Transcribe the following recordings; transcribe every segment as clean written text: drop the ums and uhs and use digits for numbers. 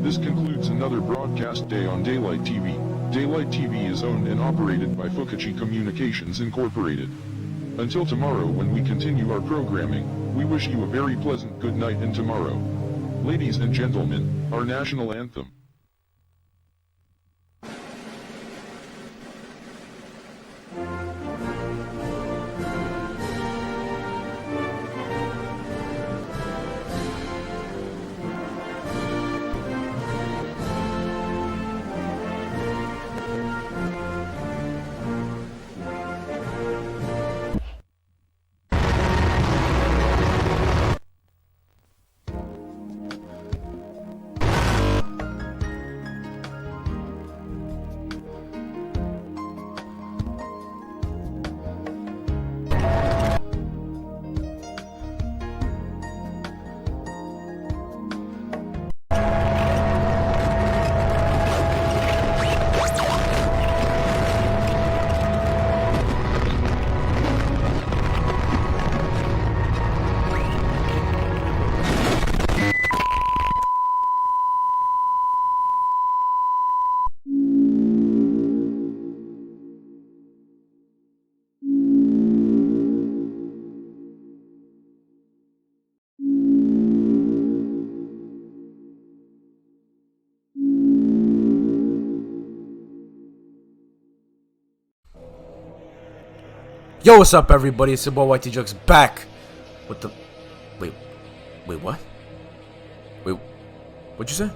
This concludes another broadcast day on Daylight TV. Daylight TV is owned and operated by Fukuchi Communications Incorporated. Until tomorrow when we continue our programming, we wish you a very pleasant good night and tomorrow. Ladies and gentlemen, our national anthem. Yo, what's up, everybody? It's your boy YTJokes back with the... Wait, what? Wait, what'd you say?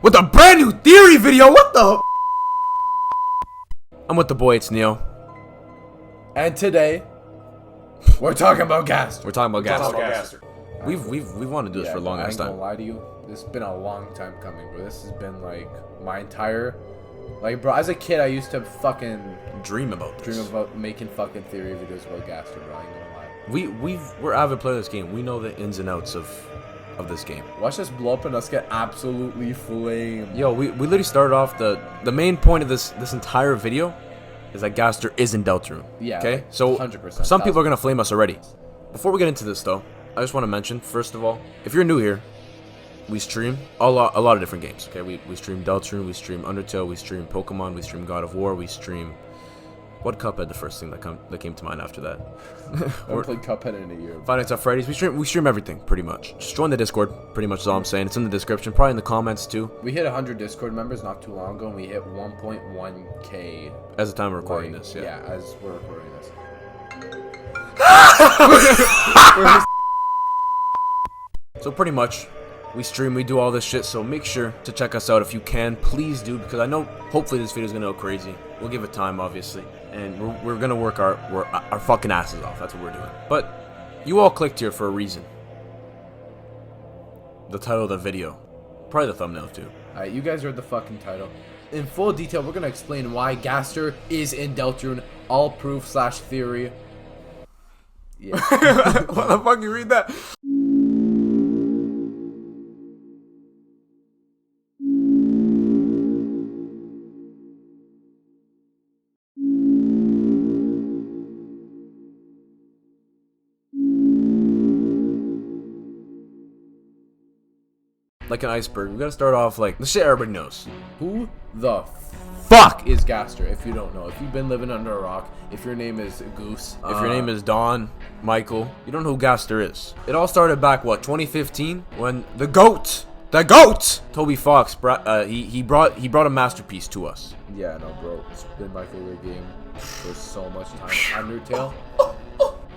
With a brand new theory video, what the... I'm with the boy, it's Neo. And today, we're talking about Gaster. We're talking about Gaster. We've wanted to do this for a long ass time. I ain't gonna lie to you, this has been a long time coming, bro. This has been like my entire... Like, bro, as a kid, I used to fucking dream about making fucking theory videos about Gaster, bro. I ain't gonna lie. We're avid players of this game. We know the ins and outs of this game. Watch us blow up and us get absolutely flamed. Yo, we literally started off the main point of this entire video is that Gaster is in Deltarune. Yeah. Okay. So 100%. Some people are gonna flame us already. Before we get into this, though, I just want to mention, first of all, if you're new here, we stream a lot of different games, okay? We stream Deltarune, we stream Undertale, we stream Pokemon, we stream God of War, we stream... What Cuphead, the first thing that came to mind after that? I haven't played Cuphead in a year. Five Nights at Freddy's, we stream everything, pretty much. Just join the Discord, pretty much is all I'm saying. It's in the description, probably in the comments, too. We hit 100 Discord members not too long ago, and we hit 1.1k. As the time of recording this, yeah. Yeah, as we're recording this. So pretty much... we stream, we do all this shit, so make sure to check us out if you can. Please do, because I know hopefully this video is gonna go crazy. We'll give it time, obviously, and we're gonna work our fucking asses off. That's what we're doing. But you all clicked here for a reason. The title of the video, probably the thumbnail too. Alright, you guys read the fucking title. In full detail, we're gonna explain why Gaster is in Deltarune. All proof / theory. Yeah. What the fuck? You read that? Like an iceberg. We gotta start off like the shit everybody knows. Who the fuck is Gaster? If you don't know, if you've been living under a rock, if your name is Goose, if your name is Don, Michael, you don't know who Gaster is. It all started back 2015 when the goat, Toby Fox brought he brought a masterpiece to us. Yeah, no, bro, it's been my favorite game for so much time. Undertale.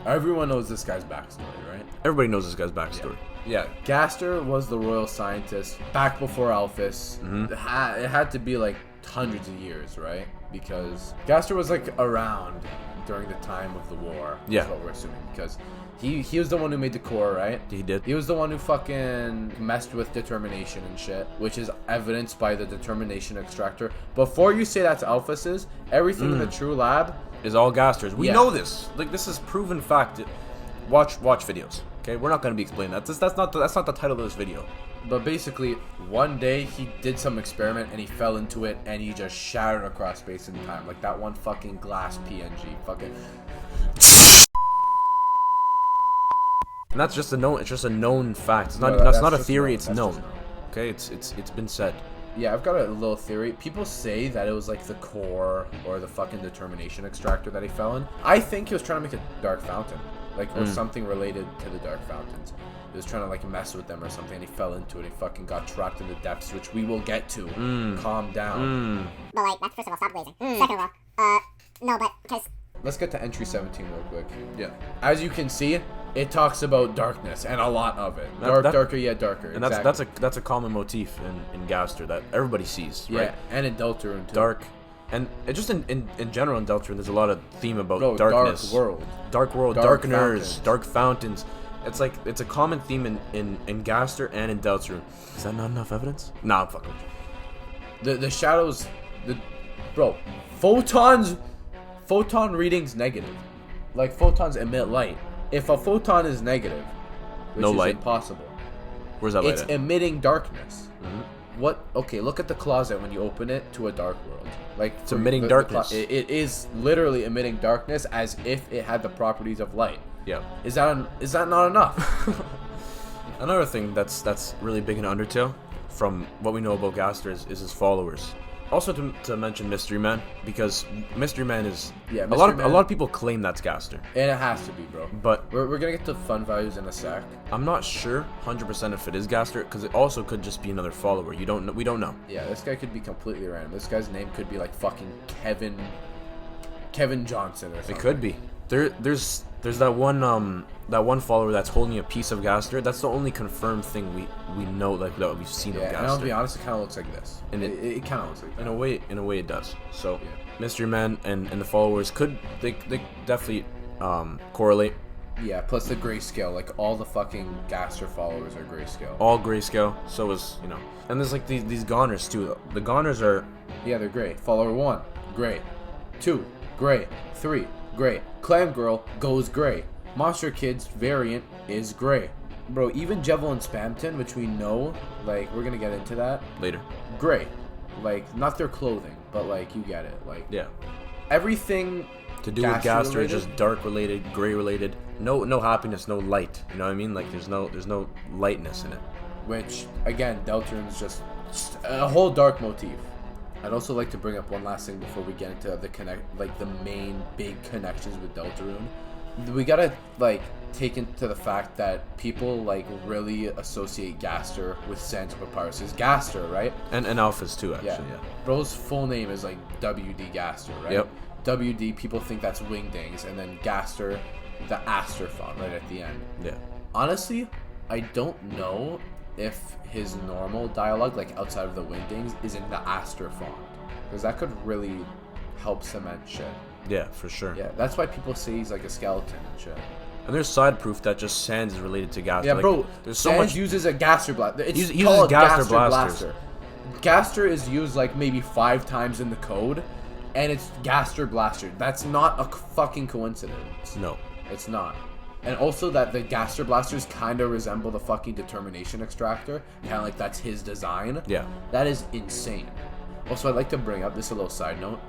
Everyone knows this guy's backstory, right? Everybody knows this guy's backstory. Yeah, Gaster was the royal scientist back before Alphys. It had to be like hundreds of years, right? Because Gaster was like around during the time of the war. Yeah. That's what we're assuming. Because he was the one who made the core, right? He did. He was the one who fucking messed with determination and shit, which is evidenced by the determination extractor. Before you say that's Alphys's, everything in the true lab is all Gaster's. We know this. Like, this is proven fact. Watch videos. Okay, we're not gonna be explaining that. That's not the title of this video. But basically, one day he did some experiment and he fell into it and he just shattered across space and time, like that one fucking glass PNG. Fucking. And that's just a known. It's just a known fact. It's not. That's not a theory. It's known. Okay, it's been said. Yeah, I've got a little theory. People say that it was like the core or the fucking determination extractor that he fell in. I think he was trying to make a dark fountain, like or something related to the dark fountains. He was trying to like mess with them or something, and he fell into it. He fucking got trapped in the depths, which we will get to. Calm down. But like, that's first of all, stop blazing. Second of all, no, but because Let's get to entry 17 real quick. Yeah. As you can see, it talks about darkness and a lot of it. That- Darker yet darker. And exactly. that's a common motif in Gaster that everybody sees, yeah, right? and in Deltarune too. Dark, and it just in general in Deltarune, there's a lot of theme about No, darkness, dark world, dark dark darkeners, fountains. dark fountains. It's like it's a common theme in Gaster and in Deltarune. Is that not enough evidence? Nah, I'm fucking with you. The shadows, bro, photon readings negative. Like photons emit light. If a photon is negative, which No is light. impossible, Where's that light it's at? emitting darkness. What? Okay, look at the closet when you open it to a dark world. Like it's emitting darkness. It is literally emitting darkness as if it had the properties of light. Yeah. Is that not enough? Another thing that's really big in Undertale, from what we know about Gaster, is his followers. Also to mention Mystery Man, because Mystery Man is Yeah, a Mystery lot Man- of people claim that's Gaster, And it has to be, bro. but We're gonna get to fun values in a sec. I'm not sure 100% if it is Gaster, because it also could just be another follower. We don't know. Yeah, this guy could be completely random. This guy's name could be like fucking Kevin Johnson or something. It could be. There's that one follower that's holding a piece of Gaster. That's the only confirmed thing we know, like, that we've seen of Yeah, and I'll be Gaster. honest, it kind of looks like this. And It kind of looks like that. In a way it does. So Yeah. Mystery Man and the followers they definitely correlate. Yeah, plus the grayscale. Like, all the fucking Gaster followers are grayscale. All grayscale. So is and there's like these goners too. The goners are Yeah, they're gray. Follower 1, gray. 2, gray. 3, gray. Clam Girl goes gray. Monster Kids variant is gray. Bro, even Jevil and Spamton, which we know, like, we're gonna get into that, later. gray. Like, not their clothing, but, like, you get it. Like, Yeah. everything To do with Gaster is related? just dark related, gray related. No happiness, no light. You know what I mean? Like there's no lightness in it. Which, again, Deltarune's just a whole dark motif. I'd also like to bring up one last thing before we get into the main big connections with Deltarune. We gotta take into the fact that people really associate Gaster with Sands of Papyrus. It's Gaster, right? And alphas too, actually. Yeah. Yeah. Bro's full name is WD Gaster, right? Yep. WD, people think that's Wingdings, and then Gaster, the Aster font right at the end. Yeah. Honestly, I don't know if his normal dialogue, outside of the Wingdings, is in the Aster font, because that could really help cement shit. Yeah, for sure. Yeah, that's why people say he's like a skeleton and shit. And there's side proof that just Sans is related to Gaster. Yeah, Like, bro. There's so Sans much. uses a Gaster blaster. It's He uses called Gaster Gaster blasters. blaster. Gaster is used maybe 5 times in the code, and it's Gaster blaster. That's not a fucking coincidence. No. It's not. And also that the Gaster blasters kind of resemble the fucking determination extractor. Kind of that's his design. Yeah. That is insane. Also, I'd like to bring up this a little side note.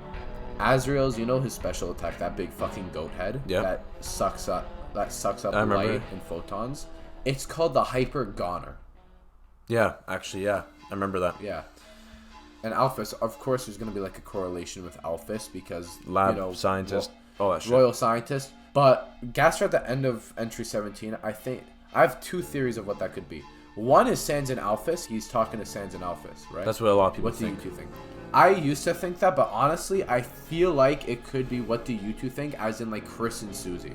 Azrael's, his special attack, that big fucking goat head Yeah. that sucks up I remember light it. and photons. It's called the Hyper Goner. Yeah, actually, yeah. I remember that. Yeah. And Alphys, of course, there's going to be a correlation with Alphys because Lab scientist, all that shit. royal scientist. But Gaster at the end of entry 17, I have 2 theories of what that could be. One is Sans and Alphys. He's talking to Sans and Alphys, right? That's what a lot of people What do think. you two think? I used to think that, but honestly, I feel like it could be what do you two think, as in Chris and Susie.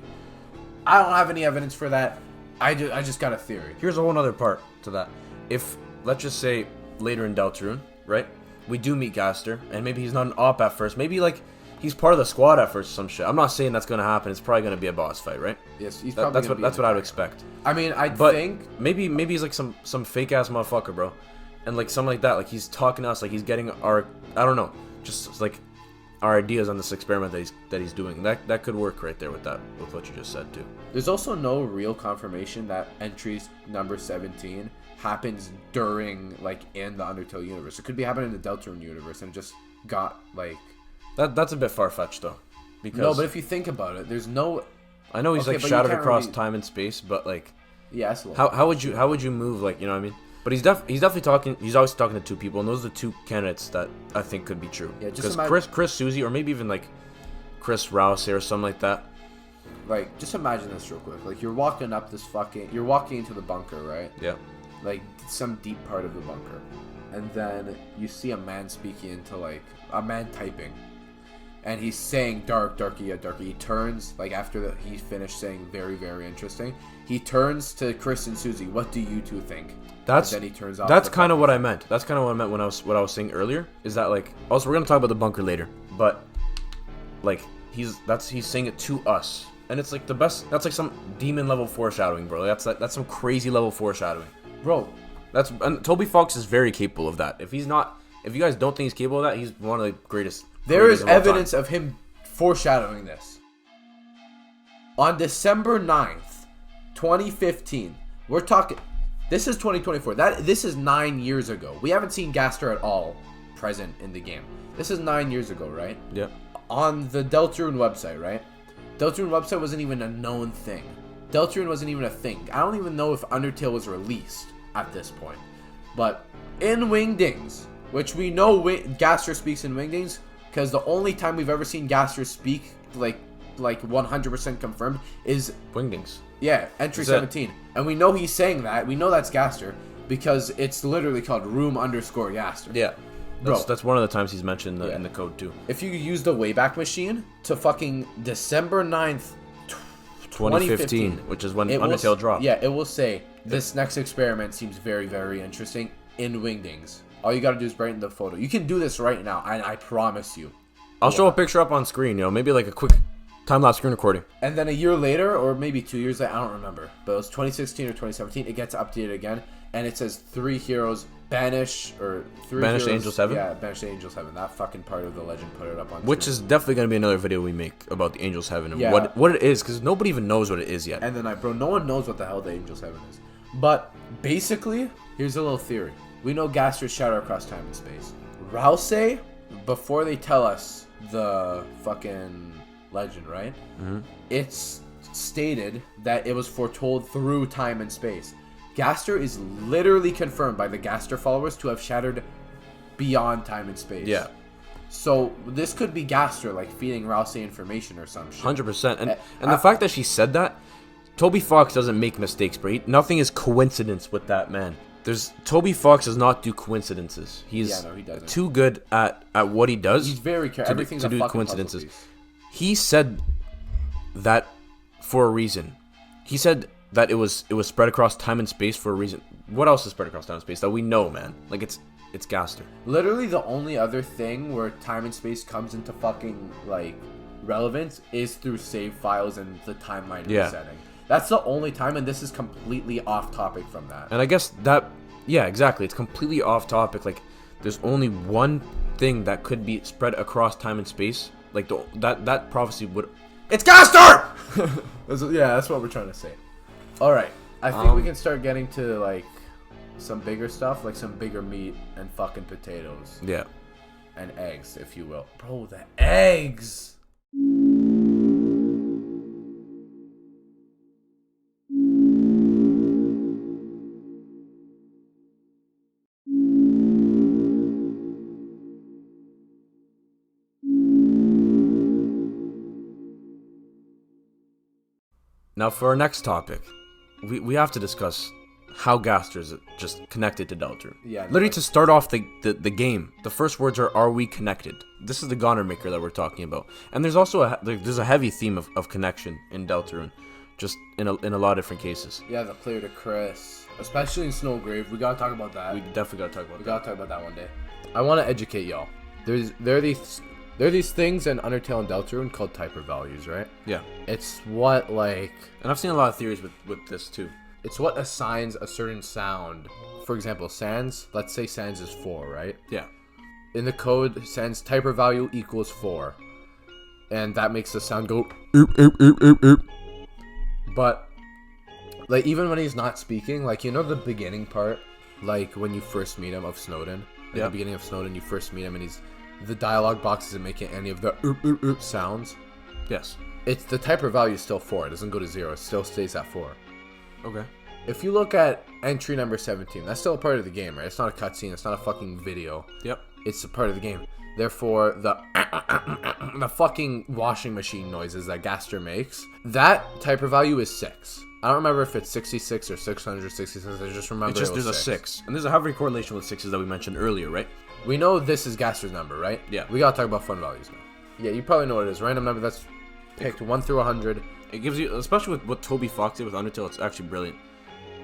I don't have any evidence for that. I just got a theory. Here's a whole other part to that. If, let's just say, later in Deltarune, right? We do meet Gaster, and maybe he's not an op at first. Maybe, he's part of the squad at first or some shit. I'm not saying that's going to happen. It's probably going to be a boss fight, right? Yes, he's That- probably that's what I would expect. I mean, I But think maybe he's some fake ass motherfucker, bro, and something like that. He's talking to us, he's getting our, I don't know, just our ideas on this experiment that he's doing. That could work right there with what you just said too. there's also no real confirmation that entries number 17 happens during in the Undertale universe. It could be happening in the Deltarune universe, and it just got That's a bit far fetched though, because no. But if you think about it, there's no. I know he's Okay, but you shattered can't across really- time and space, but Yeah, that's a little how would you move you know what I mean? But he's definitely talking. He's always talking to two people, and those are the two candidates that I think could be true. Yeah, just because imagine- Chris Suzy, or maybe even like Chris Rouse or something like that. Like, just imagine this real quick. Like, you're walking into the bunker, right? Yeah. Like, some deep part of the bunker. And then you see a man speaking into, like, a man typing. And he's saying, dark, darky, yeah, darky. He turns, like, after he finished saying very, very interesting, he turns to Chris and Susie. What do you two think? And then he turns off. That's kind of what I meant. That's kind of what I meant when what I was saying earlier. Is that, like, also, we're going to talk about the bunker later. But, like, he's saying it to us. And it's like the best. That's like some demon level foreshadowing, bro. That's some crazy level foreshadowing, bro. And Toby Fox is very capable of that. If you guys don't think he's capable of that, he's one of the greatest. There is evidence of him foreshadowing this. On December 9th, 2015, we're talking. This is 2024. This is 9 years ago. We haven't seen Gaster at all present in the game. This is 9 years ago, right? Yeah. On the Deltarune website, right? Deltarune website wasn't even a known thing. Deltarune wasn't even a thing. I don't even know if Undertale was released at this point. But in Wingdings, which we know Gaster speaks in Wingdings, because the only time we've ever seen Gaster speak, like 100% confirmed, is Wingdings. Yeah, entry 17. And we know he's saying that. We know that's Gaster, because it's literally called room_Gaster. Yeah. That's one of the times he's mentioned in the code too. If you use the Wayback Machine to fucking December 9th, 2015, which is when Undertale dropped. Yeah, it will say, this next experiment seems very, very interesting in Wingdings. All you gotta do is brighten the photo. You can do this right now, and I promise you. I'll show a picture up on screen, maybe like a quick time-lapse screen recording. And then a year later, or maybe 2 years later, I don't remember, but it was 2016 or 2017, it gets updated again, and it says 3 heroes Banish Angels Heaven? Yeah, Banish the Angels Heaven. That fucking part of the legend put it up on Which screen. is definitely going to be another video we make about the Angels Heaven and what it is, because nobody even knows what it is yet. And then, bro, no one knows what the hell the Angels Heaven is. But, basically, here's a little theory. We know Gaster's shadow across time and space. Rouse, before they tell us the fucking legend, right? Mm-hmm. It's stated that it was foretold through time and space. Gaster is literally confirmed by the Gaster followers to have shattered beyond time and space. Yeah. So this could be Gaster like feeding Rouse information or some shit. 100%. And the fact that she said that, Toby Fox doesn't make mistakes, bro. Nothing is coincidence with that man. Toby Fox does not do coincidences. He's he doesn't. too good at what he does. He's very careful. Everything's to a do fucking coincidences. puzzle piece. He said that for a reason. He said that it was spread across time and space for a reason. What else is spread across time and space that we know, man? Like it's Gaster. Literally the only other thing where time and space comes into fucking like relevance is through save files and the timeline resetting. That's the only time, and this is completely off topic from that. And I guess exactly. It's completely off topic. Like there's only one thing that could be spread across time and space. Like that prophecy would. It's Gaster. That's what we're trying to say. All right, I think we can start getting to like some bigger stuff, like some bigger meat and fucking potatoes. Yeah. And eggs, if you will. Bro, the eggs. Now for our next topic, we have to discuss how Gaster is just connected to Deltarune. Yeah. Literally to start off the game, the first words are we connected? This is the Goner Maker that we're talking about. And there's also there's a heavy theme of connection in Deltarune, just in a lot of different cases. Yeah, the clear to Chris, especially in Snowgrave. We gotta talk about that. We definitely gotta talk about that. We gotta talk about that one day. I want to educate y'all. There are these things in Undertale and Deltarune called typer values, right? Yeah. It's what like, and I've seen a lot of theories with this too. It's what assigns a certain sound. For example, sans. Let's say sans is 4, right? Yeah. In the code, sans typer value equals 4, and that makes the sound go oop oop oop oop oop. But like even when he's not speaking, like the beginning part, like when you first meet him of Snowden. At the beginning of Snowden, you first meet him, and the dialogue box isn't making any of the oop oop oop sounds. Yes. It's the typer value is still 4. It doesn't go to 0. It still stays at 4. Okay. if you look at entry number 17, that's still a part of the game, right? It's not a cutscene. It's not a fucking video. Yep. It's a part of the game. Therefore, the the fucking washing machine noises that Gaster makes, that typer value is 6. I don't remember if it's 66 or 666. I just remember There's a 6. And there's a heavy correlation with 6s that we mentioned earlier, right? We know this is Gaster's number, right? Yeah. We gotta talk about fun values now. Yeah, you probably know what it is. Random number that's picked 1 through 100. It gives you, especially with what Toby Fox did with Undertale, it's actually brilliant.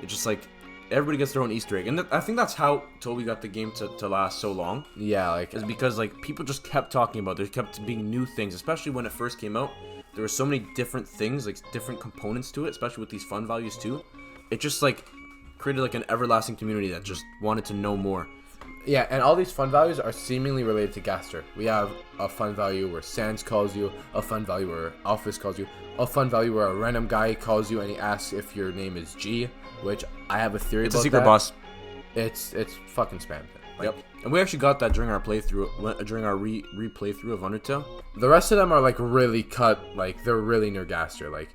It's just like, everybody gets their own Easter egg. And I think that's how Toby got the game to last so long. Yeah, like... Is because, like, people just kept talking about it. There kept being new things, especially when it first came out. There were so many different things, like, different components to it, especially with these fun values, too. It just, like, created, like, an everlasting community that just wanted to know more. Yeah, and all these fun values are seemingly related to Gaster. We have a fun value where Sans calls you, a fun value where Alphys calls you, a fun value where a random guy calls you and he asks if your name is G, which I have a theory It's about a secret that. boss. It's fucking spam. Like, Yep. And we actually got that during our playthrough, during our re-playthrough of Undertale. The rest of them are, like, really cut, like, they're really near Gaster. Like,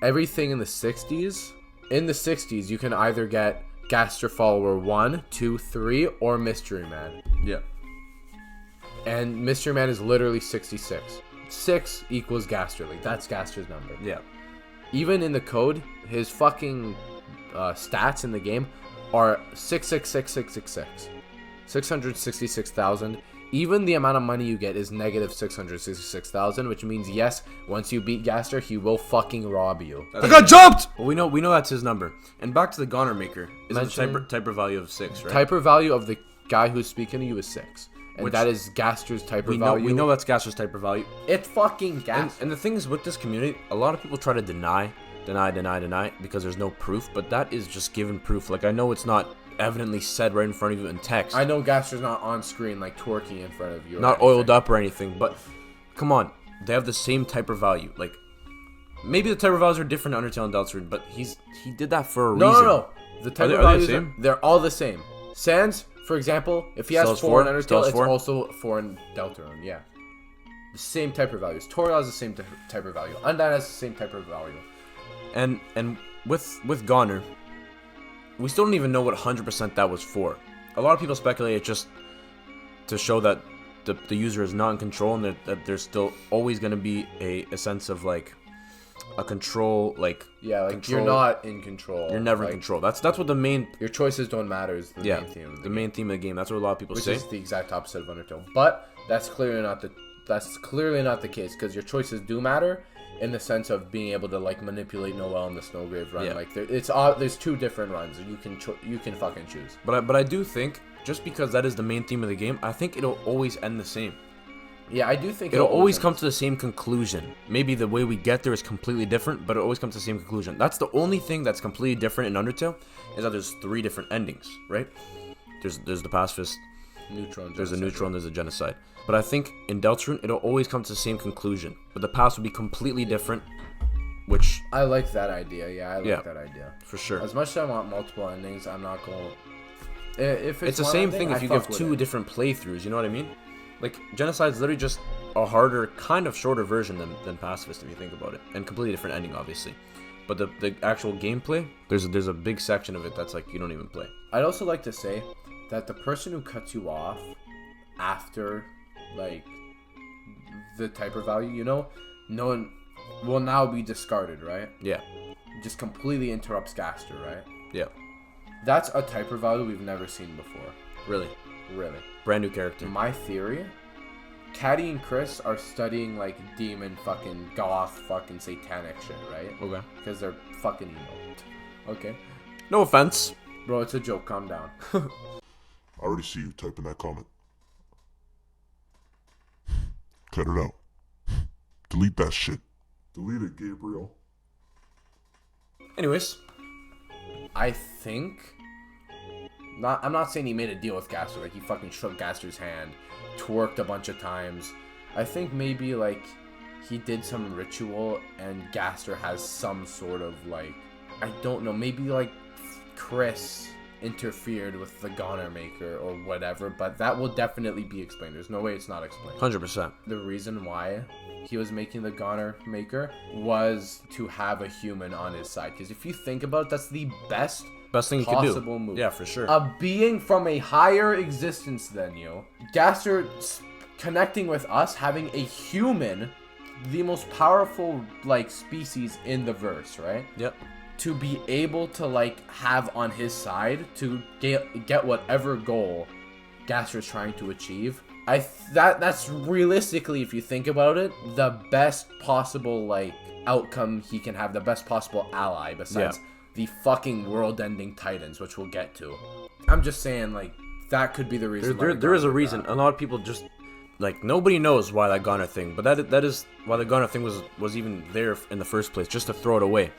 everything in the 60s, you can either get Gaster Follower 1, 2, 3, or Mystery Man. Yeah. And Mystery Man is literally 66. 6 equals Gaster. Like, that's Gaster's number. Yeah. Even in the code, his fucking stats in the game are 666,666. 666,000. Even the amount of money you get is negative 666,000, which means, yes, once you beat Gaster, he will fucking rob you. I got jumped! Well, we know that's his number. And back to the Goner Maker. Is a typer value of 6, right? Typer value of the guy who's speaking to you is 6. And Which- that is Gaster's typer We value. know that's Gaster's typer value. It's fucking Gaster. And the thing is, with this community, a lot of people try to deny because there's no proof, but that is just given proof. Like, I know it's not evidently said right in front of you in text. I know Gaster's not on screen, like, twerking in front of you. Not oiled up or anything, but come on. They have the same typer value. Like, maybe the typer values are different in Undertale and Deltarune, but he did that for a reason. No. The typer Are they values the same? they're all the same. Sans, for example, if he has Still has 4 in four? Still Undertale, has it's four? also 4 in Deltarune, yeah. The same typer values. Toriel has the same typer value. Undyne has the same typer value. And with Goner, we still don't even know what 100% that was for. A lot of people speculate it's just to show that the user is not in control, and that there's still always going to be a sense of, like, a control, like, Yeah, like, control. you're not in control. You're never like, in control. That's what the main Your choices don't matter is the main theme of the the game, main theme of the game. That's what a lot of people which say. is the exact opposite of Undertale. But that's clearly not the case, because your choices do matter in the sense of being able to, like, manipulate Noelle in the Snowgrave run. Yeah. Like, there's 2 different runs. You can fucking choose. But I do think, just because that is the main theme of the game, I think it'll always end the same. Yeah, I do think It'll always come to the same conclusion. Maybe the way we get there is completely different, but it always comes to the same conclusion. That's the only thing that's completely different in Undertale, is that there's 3 different endings, right? There's the pacifist, neutral. there's a neutral, and there's a genocide. But I think in Deltarune, it'll always come to the same conclusion. But the past will be completely different, which, I like that idea. Yeah, I like that idea. for sure. As much as I want multiple endings, I'm not going. If It's the one same ending, thing if I you fuck give with 2 it. different playthroughs, you know what I mean? Like, Genocide's literally just a harder, kind of shorter version than Pacifist, if you think about it. And completely different ending, obviously. But the actual gameplay, there's a big section of it that's like, you don't even play. I'd also like to say that the person who cuts you off after, like, the typer value, you know, no one will now be discarded, right? Yeah. Just completely interrupts Gaster, right? Yeah. That's a typer value we've never seen before. Really. Really. Brand new character. My theory, Caddy and Chris are studying, like, demon fucking goth fucking satanic shit, right? Okay. Because they're fucking emo. Okay. No offense. Bro, it's a joke. Calm down. I already see you typing that comment. Cut it out. Delete that shit. Delete it, Gabriel. Anyways. I think... I'm not saying he made a deal with Gaster. Like, he fucking shook Gaster's hand. Twerked a bunch of times. I think maybe, like, he did some ritual and Gaster has some sort of, like... I don't know. Maybe, like, Chris interfered with the Goner Maker or whatever, but that will definitely be explained. There's no way it's not explained. 100%. The reason why he was making the Goner Maker was to have a human on his side. Because if you think about it, that's the best thing you could do. possible move. Yeah, for sure. A being from a higher existence than you, Gaster connecting with us, having a human, the most powerful like species in the verse, right? Yep. To be able to like have on his side to get whatever goal Gaster's trying to achieve. That's realistically, if you think about it, the best possible like outcome he can have, the best possible ally besides the fucking world-ending Titans, which we'll get to. I'm just saying, like, that could be the reason. There is a reason. A lot of people just like, nobody knows why that Goner thing, but that is why the Goner thing was even there in the first place, just to throw it away.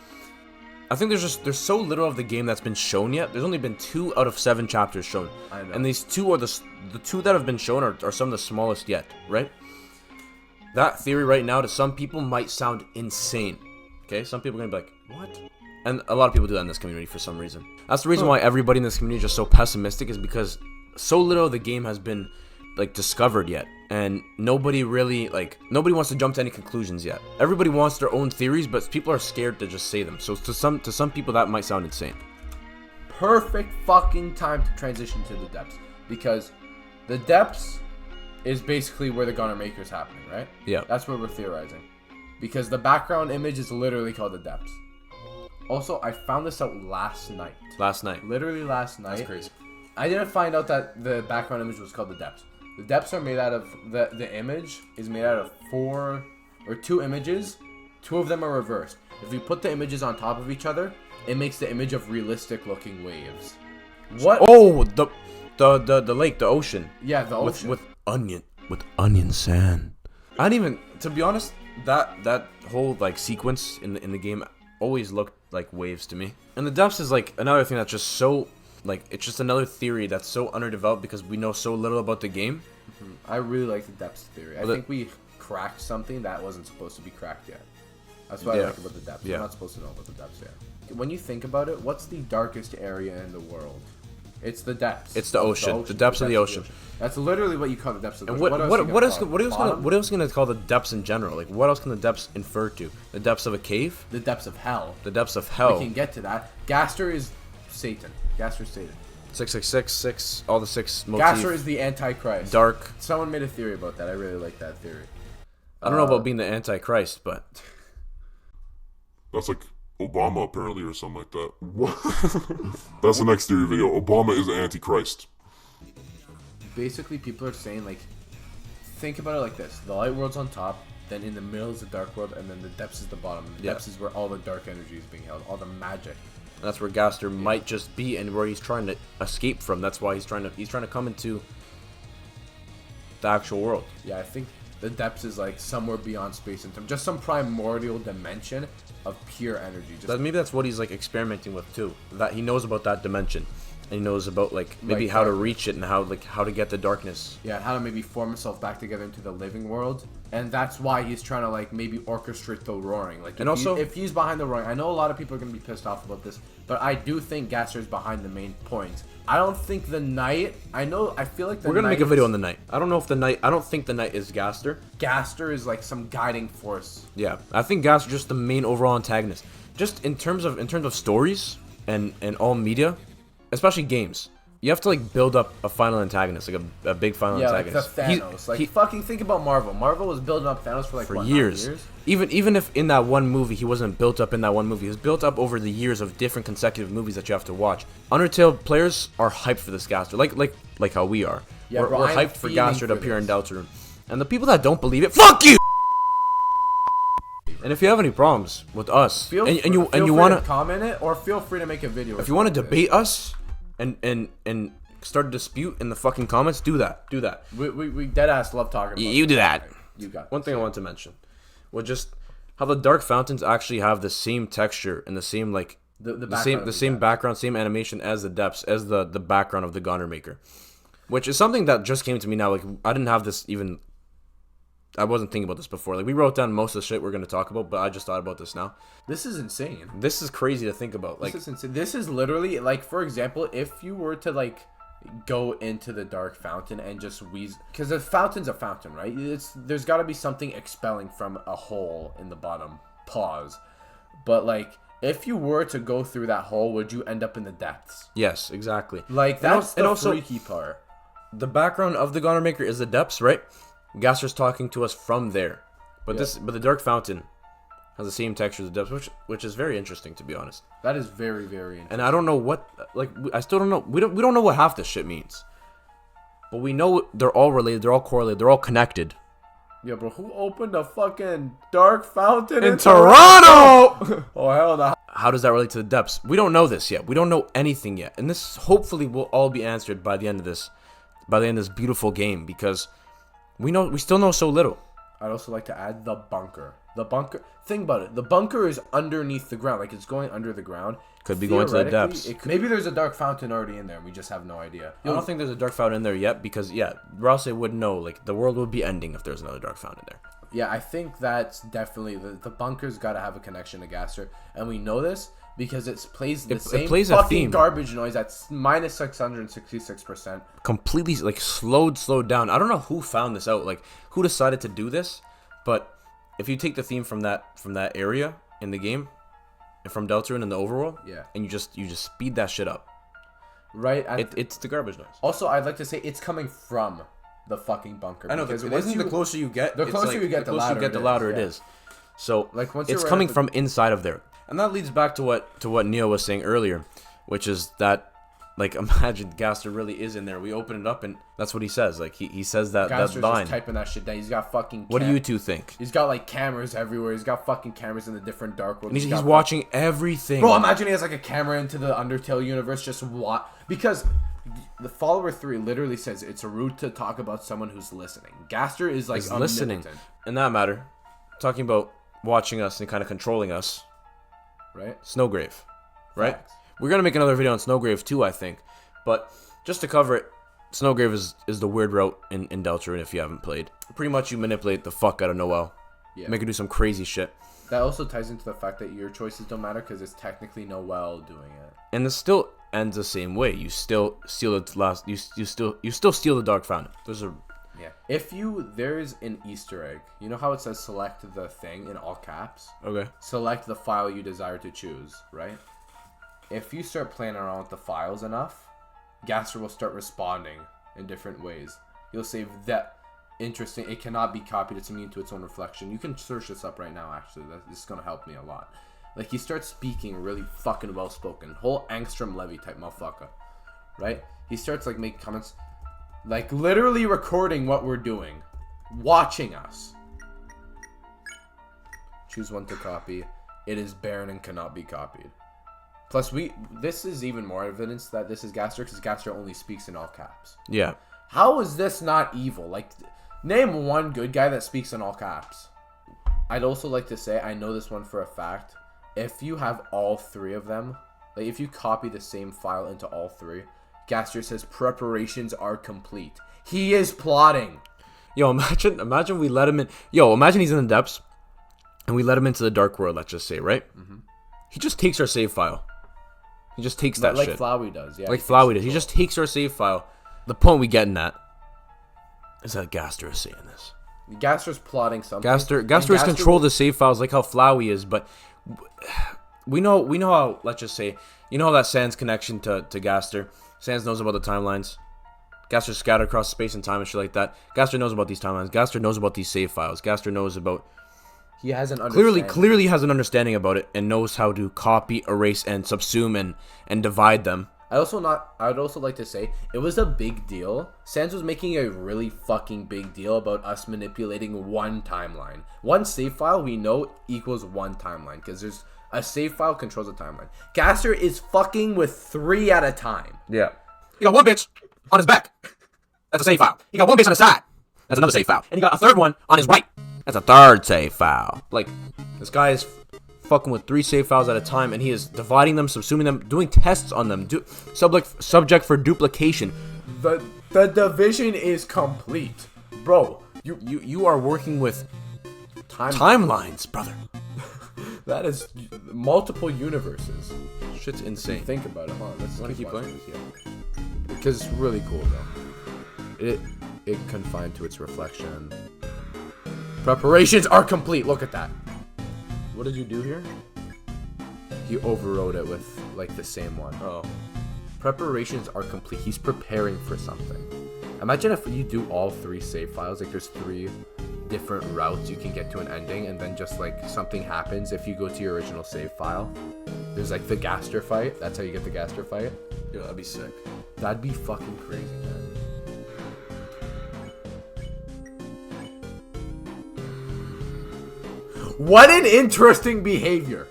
I think there's so little of the game that's been shown yet. There's only been 2 out of 7 chapters shown. I know. And these 2 are the 2 that have been shown are some of the smallest yet, right? That theory right now to some people might sound insane. Okay? Some people are going to be like, what? And a lot of people do that in this community for some reason. That's the reason why everybody in this community is just so pessimistic, is because so little of the game has been like discovered yet, and nobody wants to jump to any conclusions yet. Everybody wants their own theories, but people are scared to just say them. So to some people that might sound insane. Perfect fucking time to transition to the depths, because the depths is basically where the Goner Maker is happening, right? Yeah. That's where we're theorizing, because the background image is literally called the depths. Also, I found this out last night. Literally last night. That's crazy. I didn't find out that the background image was called the depths. The depths are made out of the image is made out of 2 images. 2 of them are reversed. If you put the images on top of each other, it makes the image of realistic looking waves. What? Oh, the lake, the ocean. Yeah, the ocean. With onion sand. I didn't even, to be honest, that whole like sequence in the game always looked like waves to me. And the depths is like another thing that's just so like, it's just another theory that's so underdeveloped because we know so little about the game. I really like the depths theory. I think we cracked something that wasn't supposed to be cracked yet. That's what I like about the depths. Yeah. We're not supposed to know about the depths yet. When you think about it, what's the darkest area in the world? It's the depths. It's the ocean. The depths of the ocean. That's literally what you call the depths of the And ocean. what else gonna call the depths in general? Like, what else can the depths infer to? The depths of a cave? The depths of hell. The depths of hell. We can get to that. Gaster is Satan. Gaster's Satan. 666, all the 6 motifs. Gaster is the Antichrist. Dark. Someone made a theory about that. I really like that theory. I don't know about being the Antichrist, but That's like Obama apparently or something like that. What? That's the next theory video. Obama is the Antichrist. Basically, people are saying, like, think about it like this. The light world's on top, then in the middle is the dark world, and then the depths is the bottom. The depths is where all the dark energy is being held, all the magic. that's where Gaster might just be, and where he's trying to escape from. That's why he's trying to come into the actual world. Yeah, I think the depths is like somewhere beyond space and time, just some primordial dimension of pure energy. Just Maybe that's what he's like experimenting with too. That he knows about that dimension, and he knows about like maybe Like how to darkness. reach it and how to get the darkness. yeah, how to maybe form himself back together into the living world, and that's why he's trying to like maybe orchestrate the roaring. Like, And also- if he's behind the roaring, I know a lot of people are gonna be pissed off about this, but I do think Gaster's behind the main point. I don't think the knight. I feel like We're gonna make a video on the knight. I don't think the knight is Gaster. Gaster is like some guiding force. Yeah, I think Gaster's just the main overall antagonist. Just in terms of stories and all media, especially games. You have to like build up a final antagonist, like a big final Yeah, like the antagonist. Thanos. Fucking think about Marvel. Marvel was building up Thanos for like For what, years. 9 years. Even if in that one movie he wasn't built up in that one movie, he was built up over the years of different consecutive movies that you have to watch. Undertale players are hyped for this Gaster, like how we are. Yeah, we're bro, I'm hyped for fiending Gaster to for appear in this. Deltarune. And the people that don't believe it, fuck you. And if you have any problems with us, Feel and you free wanna to comment it, or feel free to make a video. if you want to debate us and start a dispute in the fucking comments, do that. we dead ass love talking. About You do this. that. You got One thing I want to mention was just how the dark fountains actually have the same texture and the same like the same background, same animation as the depths, as the background of the Goner Maker, which is something that just came to me now. Like, I didn't have this even I wasn't thinking about this before. Like, we wrote down most of the shit we're going to talk about, but I just thought about this now. This is insane. This is crazy to think about. Like, This is insane. This is literally, like, for example, if you were to, like, go into the dark fountain and just wheeze, because the fountain's a fountain, right? There's got to be something expelling from a hole in the bottom. Pause. But, like, if you were to go through that hole, would you end up in the depths? yes, exactly. Like, that's and the also, freaky part. the background of the Goner Maker is the depths, right? Gaster's talking to us from there. But but the dark fountain has the same texture as the depths, which is very interesting, to be honest. That is very, very interesting. And I don't know what, like, I still don't know. We don't know what half this shit means. But we know they're all related, they're all correlated, they're all connected. Yeah, bro, who opened a fucking dark fountain In Toronto! Oh, hell no. How does that relate to the depths? We don't know this yet. We don't know anything yet. And this hopefully will all be answered by the end of this beautiful game, because we still know so little. I'd also like to add the bunker. The bunker, think about it. The bunker is underneath the ground. Like, it's going under the ground. Could be going to the depths. Maybe there's a dark fountain already in there. We just have no idea. I don't think there's a dark fountain in there yet, because, yeah, Rouse would know. Like, the world would be ending if there's another dark fountain there. Yeah, I think that's definitely... The bunker's got to have a connection to Gaster. And we know this because it plays the same plays a fucking theme. garbage noise at minus 666%. Completely, like, slowed down. I don't know who found this out. Like, who decided to do this, but if you take the theme from that area in the game, and from Deltarune in the overworld, Yeah. and you just speed that shit up. Right? It's the garbage noise. Also, I'd like to say it's coming from the fucking bunker. I know, because because the closer you get, the closer you get, the louder it it is. So, Like, once it's you're coming right at from inside of there. And that leads back to what Neo was saying earlier, which is that, like, imagine Gaster really is in there. We open it up, and that's what he says. Like, he says that Gaster's line. just typing that shit down. He's got fucking... What do you two think? He's got, like, cameras everywhere. He's got fucking cameras in the different dark worlds. And he's watching everything. Bro, imagine he has, like, a camera into the Undertale universe. Just what? Because the Follower 3 literally says it's rude to talk about someone who's listening. Gaster is, like, listening. In that matter, talking about watching us and kind of controlling us, right? Snowgrave, right? Facts. We're gonna make another video on Snowgrave too, I think. But just to cover it, Snowgrave is the weird route in Deltarune if you haven't played. Pretty much you manipulate the fuck out of Noelle. Yeah. Make her do some crazy shit. That also ties into the fact that your choices don't matter because it's technically Noelle doing it. And this still ends the same way. You still steal the last. You still steal the dark fountain. Yeah. If there's an Easter egg. You know how it says select the thing in all caps? Okay. Select the file you desire to choose, right? If you start playing around with the files enough, Gaster will start responding in different ways. You'll say that interesting. It cannot be copied. It's immune to its own reflection. You can search this up right now, actually. This is going to help me a lot. Like, he starts speaking really fucking well-spoken. Whole Angstrom Levy type motherfucker. Right? He starts, like, making comments. Like, literally recording what we're doing. Watching us. Choose one to copy. It is barren and cannot be copied. Plus, this is even more evidence that this is Gaster, because Gaster only speaks in all caps. Yeah. How is this not evil? Like, name one good guy that speaks in all caps. I'd also like to say, I know this one for a fact. If you have all three of them, like, if you copy the same file into all three, Gaster says preparations are complete. He is plotting. Yo, imagine we let him in. Yo, imagine he's in the depths, and we let him into the dark world, let's just say, right? Mm-hmm. He just takes our save file. He just takes that like shit. Flowey does, yeah. Like Flowey does. He just takes our save file. The point we get in that is that Gaster is saying this. Gaster's plotting something. Gaster has control of the save files like how Flowey is, but we know how, let's just say, you know how that Sans connection to Gaster. Sans knows about the timelines. Gaster's scattered across space and time and shit like that. Gaster knows about these timelines. Gaster knows about these save files. Gaster knows about... He has an understanding. Clearly has an understanding about it and knows how to copy, erase, and subsume and divide them. I'd also like to say, it was a big deal. Sans was making a really fucking big deal about us manipulating one timeline. One save file we know equals one timeline, because there's a save file controls a timeline. Gaster is fucking with 3 at a time. Yeah. He got one bitch on his back. That's a save file. He got one bitch on his side. That's another save file. And he got a third one on his right. That's a third save file. Like, this guy is fucking with 3 save files at a time, and he is dividing them, subsuming them, doing tests on them, subject for duplication. The division is complete. Bro, You are working with timelines, brother. That is multiple universes. Shit's insane. Think about it. Hold on, let's Wanna keep watching this, yeah. Because it's really cool though. It confined to its reflection. Preparations are complete. Look at that. What did you do here? He overrode it with like the same one. Oh. Preparations are complete. He's preparing for something. Imagine if you do all 3 save files. Like there's 3 different routes you can get to an ending, and then just like something happens if you go to your original save file. There's like the Gaster fight. That's how you get the Gaster fight. Yeah, that'd be sick. That'd be fucking crazy, man. What an interesting behavior.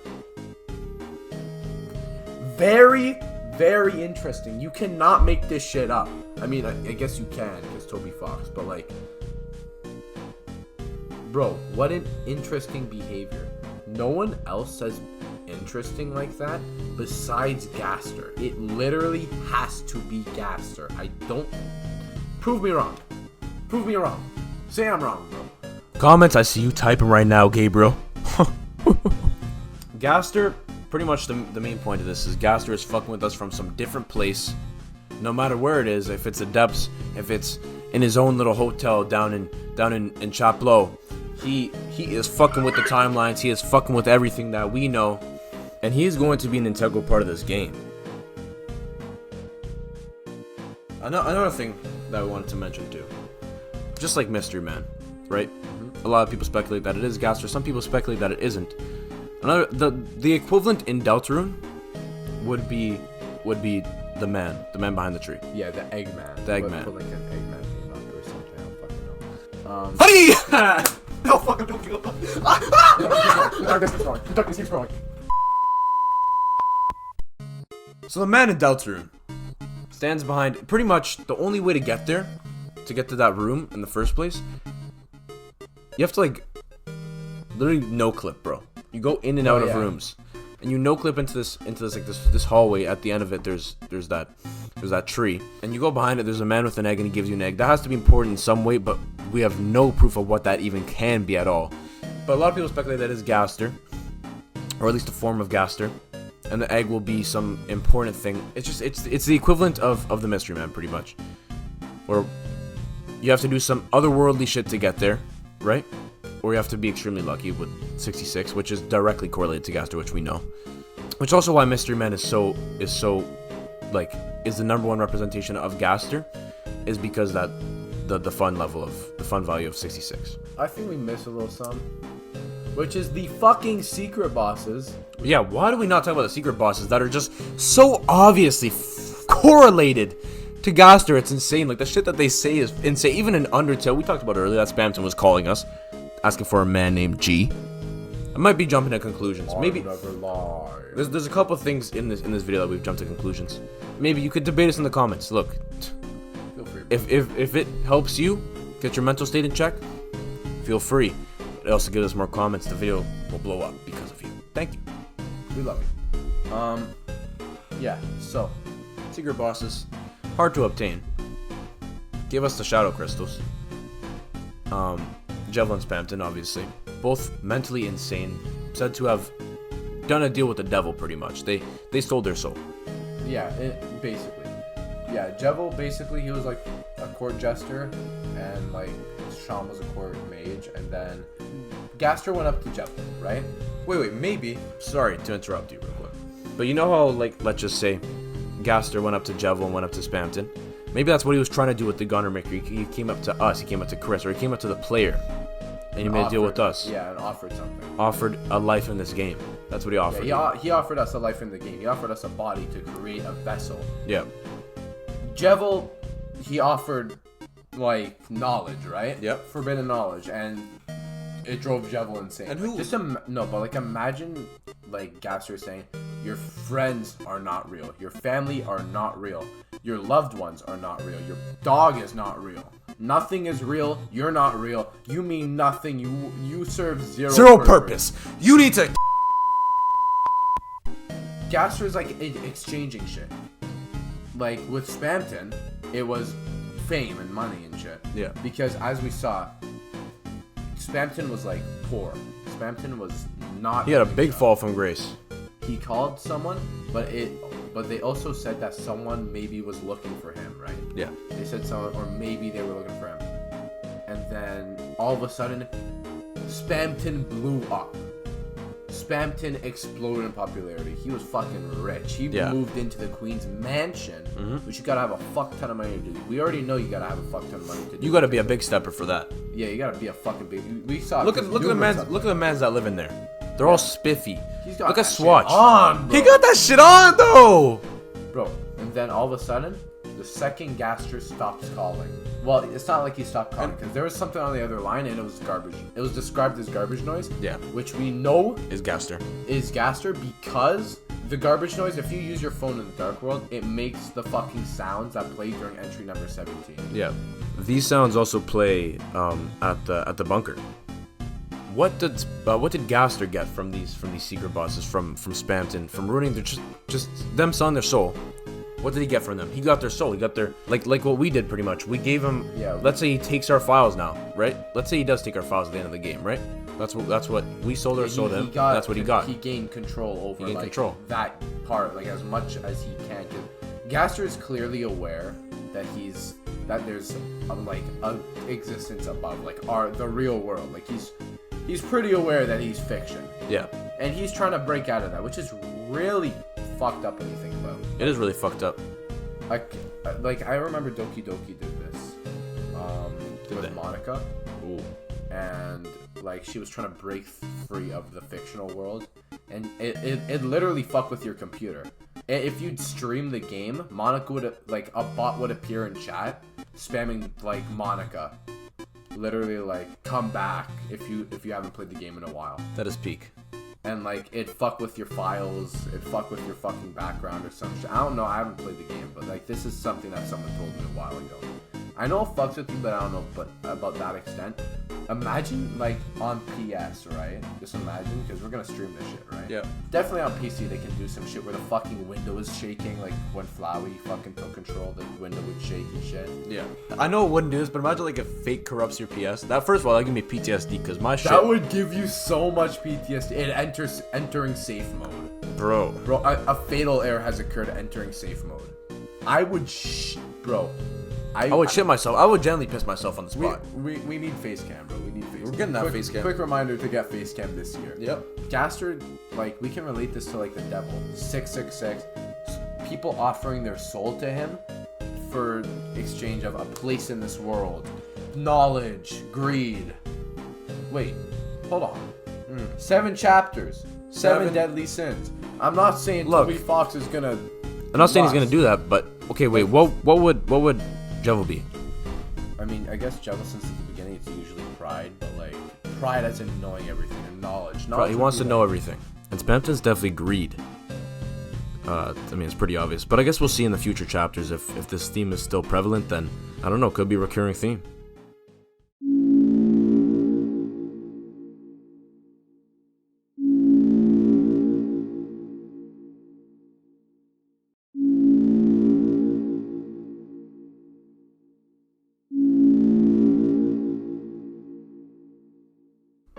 Very, very interesting. You cannot make this shit up. I mean, I guess you can, because Toby Fox, but like... Bro, what an interesting behavior. No one else says interesting like that besides Gaster. It literally has to be Gaster. I don't... Prove me wrong. Prove me wrong. Say I'm wrong, bro. Comments, I see you typing right now, Gabriel. Gaster, pretty much the main point of this is Gaster is fucking with us from some different place. No matter where it is, if it's the depths, if it's in his own little hotel down in Chapleau, he is fucking with the timelines, he is fucking with everything that we know, and he is going to be an integral part of this game. Another thing that I wanted to mention too, just like Mystery Man, right? A lot of people speculate that it is Gaster. Some people speculate that it isn't. The equivalent in Deltarune would be the man behind the tree. Yeah, the Eggman. The Eggman. Put like an Eggman thing up or something. I don't fucking know. Honey! No fucking don't feel. Darkness keeps growing. So the man in Deltarune stands behind. Pretty much the only way to get there, to get to that room in the first place, you have to like literally no clip, bro. You go in and out of rooms, and you no clip into this hallway. At the end of it, there's that tree, and you go behind it. There's a man with an egg, and he gives you an egg. That has to be important in some way, but we have no proof of what that even can be at all. But a lot of people speculate that is Gaster, or at least a form of Gaster, and the egg will be some important thing. It's the equivalent of the Mystery Man, pretty much, where you have to do some otherworldly shit to get there, right? Or you have to be extremely lucky with 66, which is directly correlated to Gaster, which we know. Which also why Mystery Man is the number one representation of Gaster, is because that the fun value of 66. I think we missed a little some, which is the fucking secret bosses. Yeah, why do we not talk about the secret bosses that are just so obviously correlated to Gaster? It's insane. Like the shit that they say is insane. Even in Undertale, we talked about earlier that Spamton was calling us, asking for a man named G. I might be jumping to conclusions. Maybe there's a couple things in this video that we've jumped to conclusions. Maybe you could debate us in the comments. Look, Feel free. if it helps you get your mental state in check, feel free. It also gives us more comments. The video will blow up because of you. Thank you. We love you. Yeah. So, Secret bosses, hard to obtain. Give us the shadow crystals. Javelin Spamton, obviously. Both mentally insane. Said to have done a deal with the devil, pretty much. They stole their soul. yeah, basically. Yeah, Jevil, basically, he was like a court jester, and like Sean was a court mage, and then Gaster went up to Jevil, right? Wait, maybe. Sorry to interrupt you real quick. But you know how, like, let's just say Gaster went up to Jevil and went up to Spamton? Maybe that's what he was trying to do with the Gunner Maker. He came up to us, he came up to Chris, or he came up to the player, and he made a deal with us. Yeah, and offered something. Offered a life in this game. That's what he offered. Yeah, he offered us a life in the game. He offered us a body to create a vessel. Yeah. Jevil, he offered, like, knowledge, right? Yep. Forbidden knowledge, and it drove Jevil insane. And who? Like, imagine, like, Gaster saying, your friends are not real. Your family are not real. Your loved ones are not real. Your dog is not real. Nothing is real. You're not real. You mean nothing. You serve zero purpose. You need to... Gaster is, like, exchanging shit. Like, with Spamton, it was fame and money and shit. Yeah. Because, as we saw, Spamton was like poor. Spamton was not. He had a big fall from grace. He called someone, but they also said that someone maybe was looking for him, right? Yeah. They said someone, or maybe they were looking for him. And then all of a sudden, Spamton blew up. Spamton exploded in popularity. He was fucking rich. He moved into the Queen's mansion, which you gotta have a fuck ton of money to do. We already know you gotta have a fuck ton of money to do. You gotta be a big stepper for that. Yeah, you gotta be a fucking big. We saw. Look at the mans that live in there. They're all spiffy. He's got Look at that Swatch. shit on, bro. He got that shit on though, bro. And then all of a sudden, the second Gaster stops calling. Well, it's not like he stopped calling because there was something on the other line and it was garbage. It was described as garbage noise. Yeah. Which we know is Gaster. Is Gaster because the garbage noise, if you use your phone in the dark world, it makes the fucking sounds that play during entry number 17. Yeah. These sounds also play at the bunker. What did Gaster get from these secret bosses from Spamton, from ruining their just them selling their soul? What did he get from them? He got their soul. He got their like what we did pretty much. We gave him. Yeah. Let's say he takes our files now, right? Let's say he does take our files at the end of the game, right? That's what we sold our soul to him. That's what he got. He gained control over that part, like as much as he can. Gaster is clearly aware that there's like a existence above, like the real world. Like he's pretty aware that he's fiction. Yeah. And he's trying to break out of that, which is really fucked up when you think about it. It is really fucked up. Like I remember Doki Doki did this with Monica. Ooh. And like she was trying to break free of the fictional world, and it literally fucked with your computer. If you'd stream the game, Monica would a bot would appear in chat spamming like Monica, literally like come back if you haven't played the game in a while. That is peak. And like it fuck with your files, it fuck with your fucking background or some shit. I don't know, I haven't played the game, but like this is something that someone told me a while ago. I know it fucks with you, but I don't know about that extent. Imagine like on PS, right? Just imagine, because we're gonna stream this shit, right? Yeah. Definitely on PC they can do some shit where the fucking window is shaking, like when Flowey fucking took control, the window would shake and shit. Yeah. I know it wouldn't do this, but imagine like if fate corrupts your PS. That first of all, that give me PTSD because my shit. That would give you so much PTSD. It entering safe mode. Bro, a fatal error has occurred entering safe mode. I would I would shit myself. I would generally piss myself on the spot. We need face cam, bro. We need face cam. We're getting that face cam. Quick reminder to get face cam this year. Yep. Gaster, like, we can relate this to, like, the devil. 666. People offering their soul to him for exchange of a place in this world. Knowledge. Greed. Wait. Hold on. 7 chapters. 7 deadly sins. I'm not saying Toby Fox is gonna... I'm not saying he's gonna do that, but... Okay, wait. What would... Jevil be? I mean, I guess Jevil since the beginning it's usually pride, but like pride as in knowing everything and knowledge. He wants to know everything. And Spamton's definitely greed. I mean, it's pretty obvious. But I guess we'll see in the future chapters if this theme is still prevalent, then I don't know, could be a recurring theme.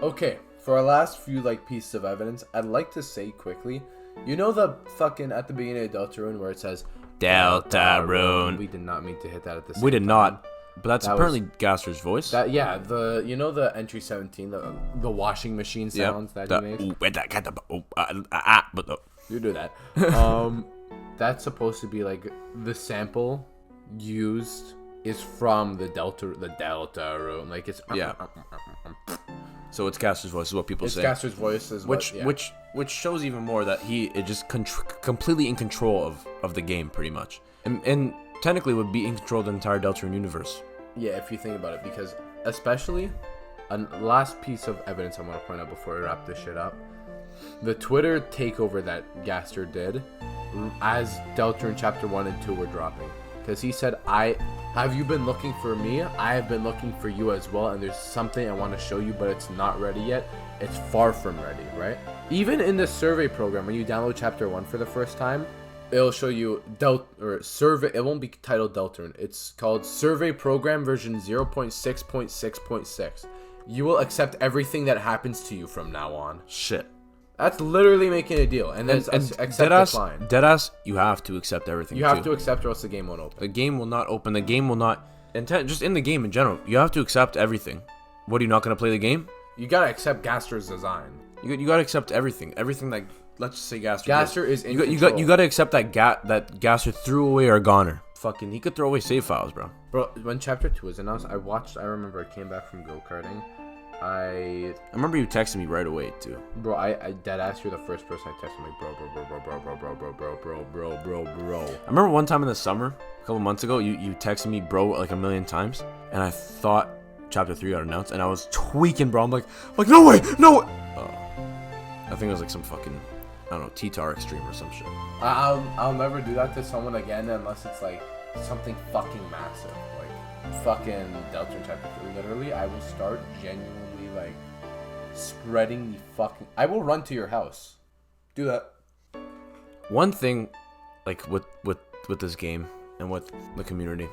Okay, for our last few like pieces of evidence, I'd like to say quickly, you know the fucking at the beginning of Deltarune where it says Deltarune. We did not mean to hit that at the same time. We did not, but that's apparently Gaster's voice. The entry 17, the washing machine sounds that he makes. You do that. That's supposed to be like the sample used is from the Deltarune. Like it's So it's Gaster's voice is what people say. It's Gaster's voice is which shows even more that he is just completely in control of the game pretty much, and technically would be in control of the entire Deltarune universe. Yeah, if you think about it, because especially a last piece of evidence I want to point out before we wrap this shit up, the Twitter takeover that Gaster did as Deltarune Chapter 1 and 2 were dropping. Because he said, have you been looking for me? I have been looking for you as well, and there's something I want to show you, but it's not ready yet. It's far from ready, right? Even in the survey program, when you download Chapter 1 for the first time, it'll show you survey. It won't be titled Deltarune. It's called Survey Program version 0.6.6.6. You will accept everything that happens to you from now on. Shit. That's literally making a deal. And then accept decline. Deadass, you have to accept everything. You have to accept or else the game won't open. The game will not open. The game will not... Just in the game in general, you have to accept everything. What, are you not going to play the game? You gotta accept Gaster's design. You gotta accept everything. Everything that... Let's just say Gaster is in control. You gotta accept that Gaster threw away our goner. Fucking, he could throw away save files, bro. Bro, when Chapter 2 was announced, I remember I came back from go-karting. I remember you texted me right away, too. Bro, I deadass, you're the first person I texted. I'm like, bro. I remember one time in the summer, a couple months ago, you texted me, bro, like a million times. And I thought Chapter 3 got announced, and I was tweaking, bro. I'm like, no way, no way. I think it was like some fucking, I don't know, T-Tar Extreme or some shit. I'll never do that to someone again unless it's like something fucking massive. Like fucking Deltarune Chapter 3. Literally, I will start genuinely like spreading the fucking... I will run to your house. Do that. One thing, like with this game and with the community,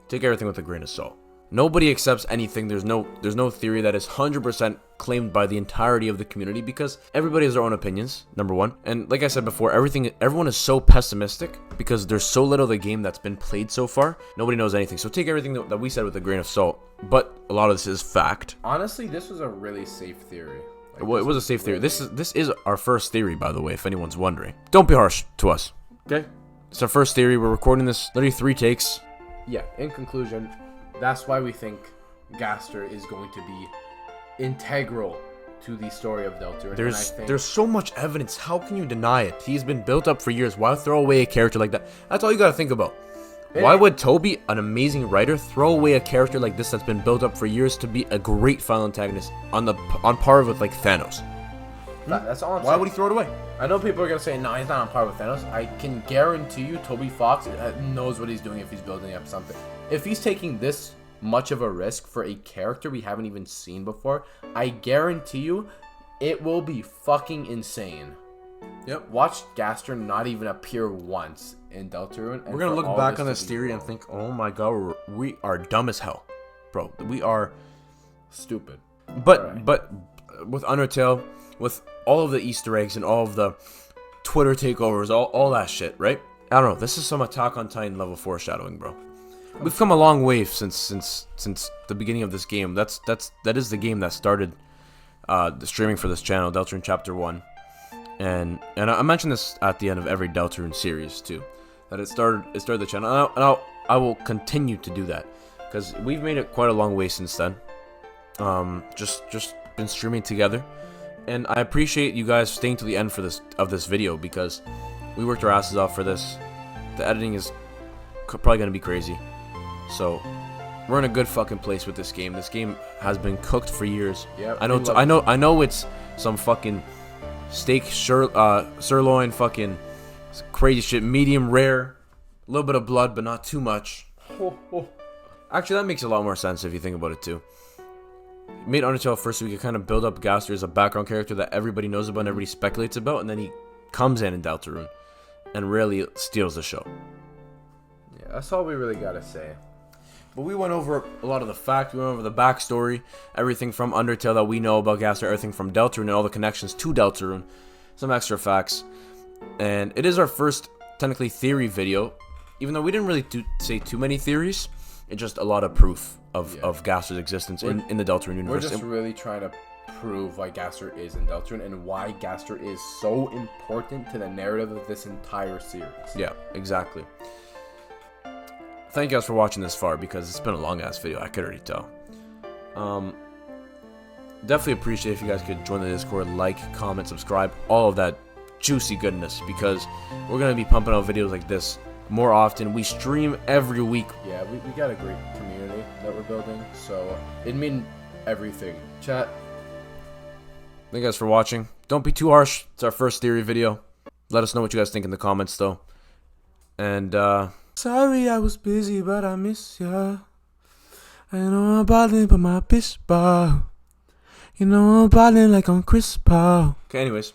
take everything with a grain of salt. Nobody accepts anything. There's no theory that is 100% claimed by the entirety of the community because everybody has their own opinions, number one. And like I said before, everyone is so pessimistic because there's so little of the game that's been played so far. Nobody knows anything. So take everything that we said with a grain of salt. But a lot of this is fact. Honestly, this was a really safe theory. Like, well, it was a safe theory. This is our first theory, by the way, if anyone's wondering. Don't be harsh to us, okay? It's our first theory. We're recording this literally 3 takes. Yeah, in conclusion, that's why we think Gaster is going to be integral to the story of Deltarune. There's so much evidence. How can you deny it? He's been built up for years. Why throw away a character like that? That's all you gotta think about. Why would Toby, an amazing writer, throw away a character like this that's been built up for years to be a great final antagonist on par with like Thanos? That's all I'm saying. Why would he throw it away? I know people are gonna say, no, he's not on par with Thanos. I can guarantee you, Toby Fox knows what he's doing if he's building up something. If he's taking this much of a risk for a character we haven't even seen before, I guarantee you, it will be fucking insane. Yep. Watch Gaster not even appear once in Deltarune. We're gonna look back on this theory and think, oh my god, we are dumb as hell, bro. We are stupid. But with Undertale, with all of the Easter eggs and all of the Twitter takeovers, all that shit, right? I don't know. This is some Attack on Titan level foreshadowing, bro. We've come a long way since the beginning of this game. That is the game that started the streaming for this channel, Deltarune Chapter 1. And I mentioned this at the end of every Deltarune series too, that it started the channel, and I will continue to do that because we've made it quite a long way since then. Just been streaming together, and I appreciate you guys staying to the end for this video because we worked our asses off for this. The editing is probably gonna be crazy, so we're in a good fucking place with this game. This game has been cooked for years. Yeah, I know it's some fucking steak sirloin, fucking crazy shit, medium rare, a little bit of blood, but not too much. Actually, that makes a lot more sense if you think about it too. Made Undertale first so we could kind of build up Gaster as a background character that everybody knows about and everybody speculates about, and then he comes in Deltarune and really steals the show. Yeah, that's all we really gotta say. But we went over a lot of the facts, we went over the backstory, everything from Undertale that we know about Gaster, everything from Deltarune and all the connections to Deltarune, some extra facts. And it is our first, technically, theory video, even though we didn't really say too many theories. It's just a lot of proof of Gaster's existence in the Deltarune universe. We're just really trying to prove why Gaster is in Deltarune and why Gaster is so important to the narrative of this entire series. Yeah, exactly. Thank you guys for watching this far because it's been a long ass video, I could already tell. Definitely appreciate if you guys could join the Discord, like, comment, subscribe, all of that juicy goodness, because we're gonna be pumping out videos like this more often. We stream every week. Yeah, we got a great community that we're building, so it'd mean everything. Chat. Thank you guys for watching. Don't be too harsh. It's our first theory video. Let us know what you guys think in the comments though. And sorry I was busy, but I miss ya. I know I'm ballin', but my bitch ball. You know I'm ballin' like on Chris Paul. Okay, anyways.